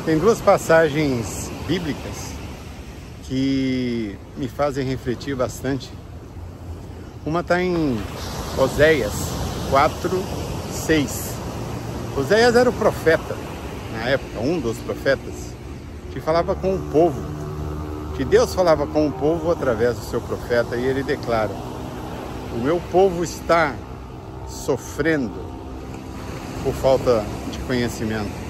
Tem duas passagens bíblicas que me fazem refletir bastante. Uma está em Oséias 4:6. Oséias era o profeta, na época, um dos profetas, que falava com o povo, que Deus falava com o povo através do seu profeta, e ele declara: o meu povo está sofrendo por falta de conhecimento.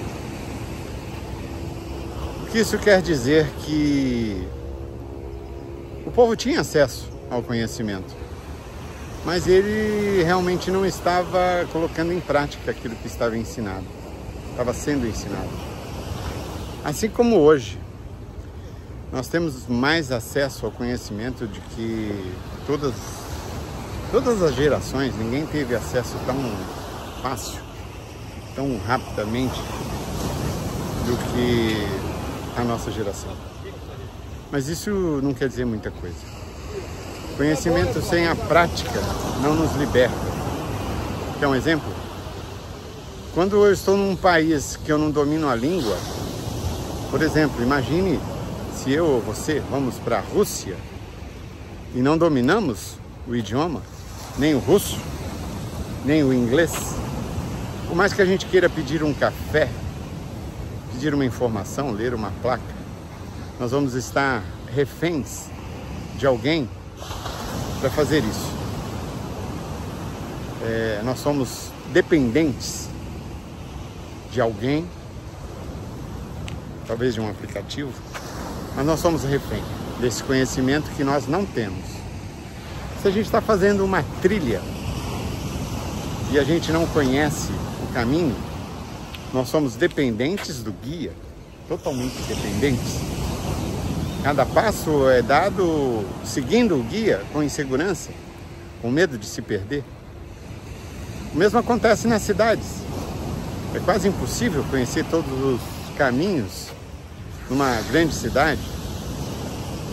O que isso quer dizer? Que o povo tinha acesso ao conhecimento, mas ele realmente não estava colocando em prática aquilo que estava ensinado, estava sendo ensinado. Assim como hoje, nós temos mais acesso ao conhecimento de que todas as gerações, ninguém teve acesso tão fácil, tão rapidamente do que a nossa geração. Mas isso não quer dizer muita coisa. Conhecimento sem a prática não nos liberta. Quer um exemplo? Quando eu estou num país que eu não domino a língua, por exemplo, imagine se eu ou você vamos para a Rússia e não dominamos o idioma, nem o russo, nem o inglês. Por mais que a gente queira pedir um café, pedir uma informação, ler uma placa, nós vamos estar reféns de alguém para fazer isso. Nós somos dependentes de alguém, talvez de um aplicativo, mas nós somos refém desse conhecimento que nós não temos. Se a gente está fazendo uma trilha e a gente não conhece o caminho, nós somos dependentes do guia, totalmente dependentes. Cada passo é dado seguindo o guia com insegurança, com medo de se perder. O mesmo acontece nas cidades. É quase impossível conhecer todos os caminhos numa grande cidade.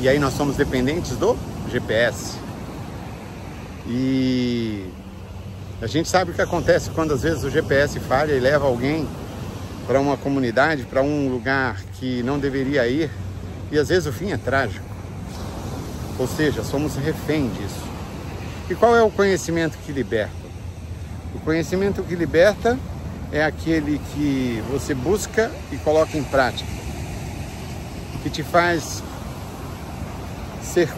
E aí nós somos dependentes do GPS. E a gente sabe o que acontece quando às vezes o GPS falha e leva alguém para uma comunidade, para um lugar que não deveria ir, e às vezes o fim é trágico. Ou seja, somos refém disso. E qual é o conhecimento que liberta? O conhecimento que liberta é aquele que você busca e coloca em prática, que te faz ser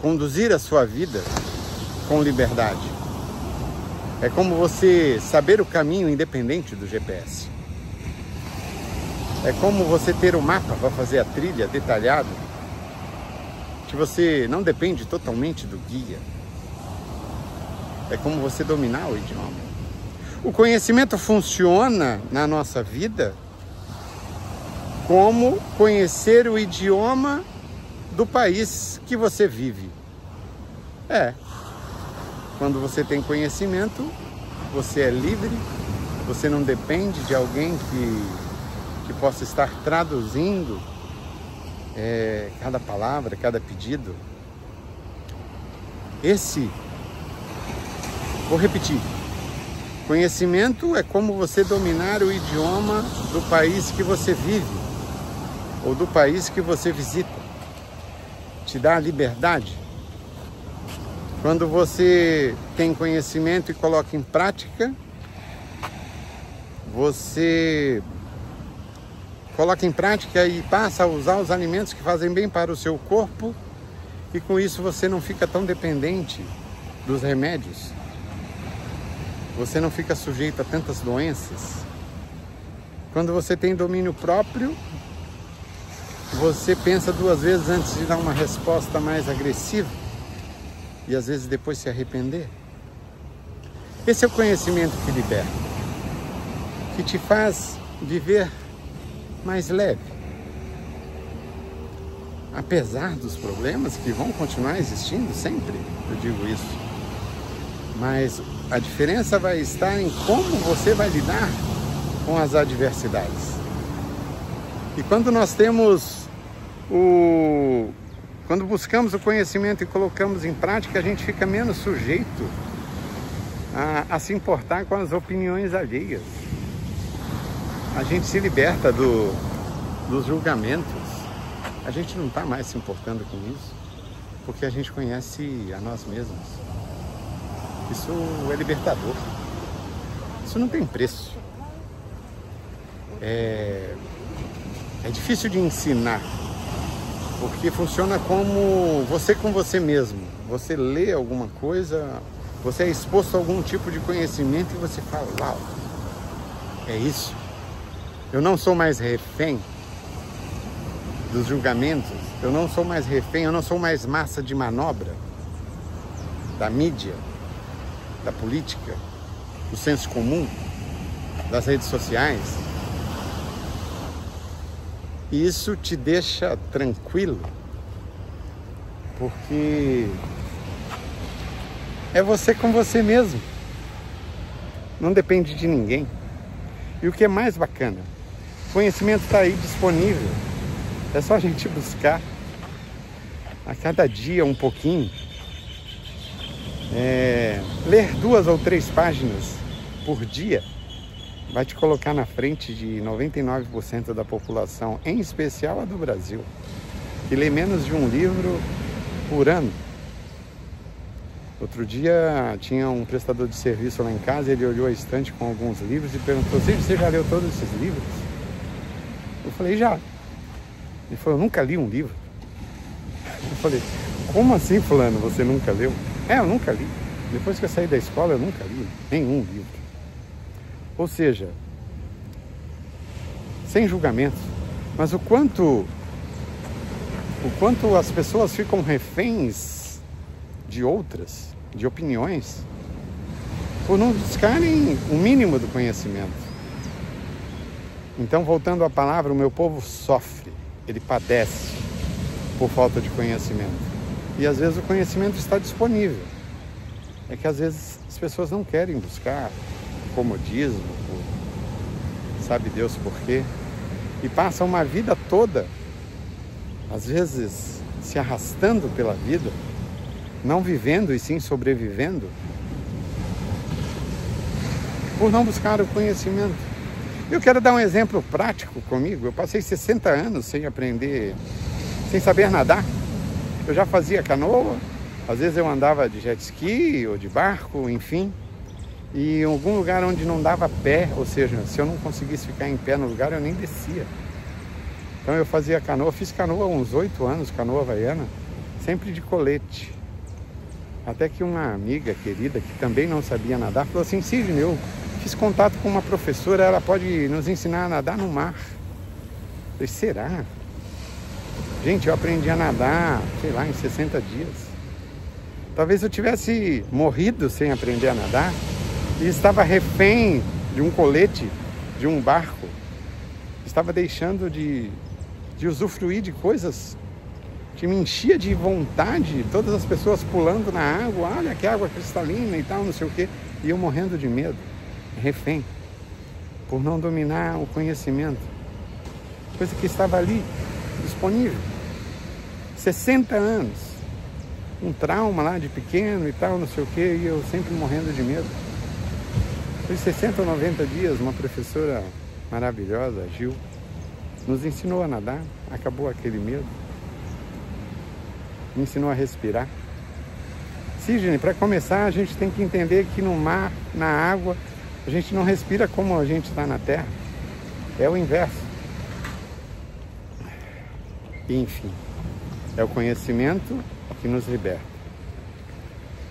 conduzir a sua vida com liberdade. É como você saber o caminho independente do GPS. É como você ter o mapa para fazer a trilha detalhado, que você não depende totalmente do guia. É como você dominar o idioma. O conhecimento funciona na nossa vida como conhecer o idioma do país que você vive. Quando você tem conhecimento, você é livre, você não depende de alguém que possa estar traduzindo cada palavra, cada pedido. Vou repetir, conhecimento é como você dominar o idioma do país que você vive, ou do país que você visita. Te dá liberdade. Quando você tem conhecimento e coloca em prática, você coloca em prática e passa a usar os alimentos que fazem bem para o seu corpo, e com isso você não fica tão dependente dos remédios. Você não fica sujeito a tantas doenças. Quando você tem domínio próprio, você pensa duas vezes antes de dar uma resposta mais agressiva, e às vezes depois se arrepender. Esse é o conhecimento que liberta, que te faz viver mais leve, apesar dos problemas que vão continuar existindo sempre, eu digo isso. Mas a diferença vai estar em como você vai lidar com as adversidades. E quando nós temos quando buscamos o conhecimento e colocamos em prática, a gente fica menos sujeito a se importar com as opiniões alheias. a gente se liberta dos julgamentos. A gente não está mais se importando com isso, porque a gente conhece a nós mesmos. Isso é libertador. Isso não tem preço. É difícil de ensinar, porque funciona como você com você mesmo. Você lê alguma coisa, você é exposto a algum tipo de conhecimento e você fala, uau, é isso. Eu não sou mais refém dos julgamentos, eu não sou mais refém, eu não sou mais massa de manobra da mídia, da política, do senso comum, das redes sociais. E isso te deixa tranquilo, porque é você com você mesmo, não depende de ninguém. E o que é mais bacana, o conhecimento está aí disponível, é só a gente buscar a cada dia um pouquinho. Ler 2 ou 3 páginas por dia vai te colocar na frente de 99% da população, em especial a do Brasil, que lê menos de um livro por ano. Outro dia tinha um prestador de serviço lá em casa, ele olhou a estante com alguns livros e perguntou, você já leu todos esses livros? Eu falei, já. Ele falou, eu nunca li um livro. Eu falei, como assim, fulano, você nunca leu? Eu nunca li. Depois que eu saí da escola, eu nunca li nenhum livro. Ou seja, sem julgamentos. Mas o quanto as pessoas ficam reféns de outras, de opiniões, por não buscarem o mínimo do conhecimento. Então, voltando à palavra, o meu povo sofre, ele padece por falta de conhecimento. E às vezes o conhecimento está disponível. É que às vezes as pessoas não querem buscar comodismo, sabe Deus por quê, e passam uma vida toda, às vezes, se arrastando pela vida, não vivendo e sim sobrevivendo, por não buscar o conhecimento. Eu quero dar um exemplo prático comigo. Eu passei 60 anos sem aprender, sem saber nadar. Eu já fazia canoa, às vezes eu andava de jet ski ou de barco, enfim, e em algum lugar onde não dava pé, ou seja, se eu não conseguisse ficar em pé no lugar, eu nem descia. Então eu fazia canoa, fiz canoa há uns 8 anos, canoa havaiana, sempre de colete. Até que uma amiga querida, que também não sabia nadar, falou assim, Sidney, eu fiz contato com uma professora, ela pode nos ensinar a nadar no mar. Eu falei, será? Gente, eu aprendi a nadar, sei lá, em 60 dias. Talvez eu tivesse morrido sem aprender a nadar e estava refém de um colete, de um barco. Estava deixando de usufruir de coisas que me enchia de vontade, todas as pessoas pulando na água, olha que água cristalina e tal, não sei o quê, e eu morrendo de medo, refém, por não dominar o conhecimento, coisa que estava ali, disponível. 60 anos, um trauma lá de pequeno e tal, não sei o quê, e eu sempre morrendo de medo. Foi 60 ou 90 dias, uma professora maravilhosa, a Gil, nos ensinou a nadar, acabou aquele medo, me ensinou a respirar. Sidney, para começar, a gente tem que entender que no mar, na água, a gente não respira como a gente está na terra. É o inverso. Enfim, é o conhecimento que nos liberta.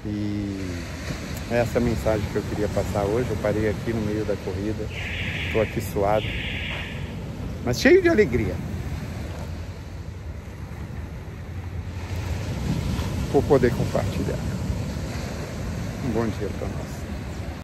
E é essa mensagem que eu queria passar hoje. Eu parei aqui no meio da corrida, estou aqui suado, mas cheio de alegria por poder compartilhar. Um bom dia para nós.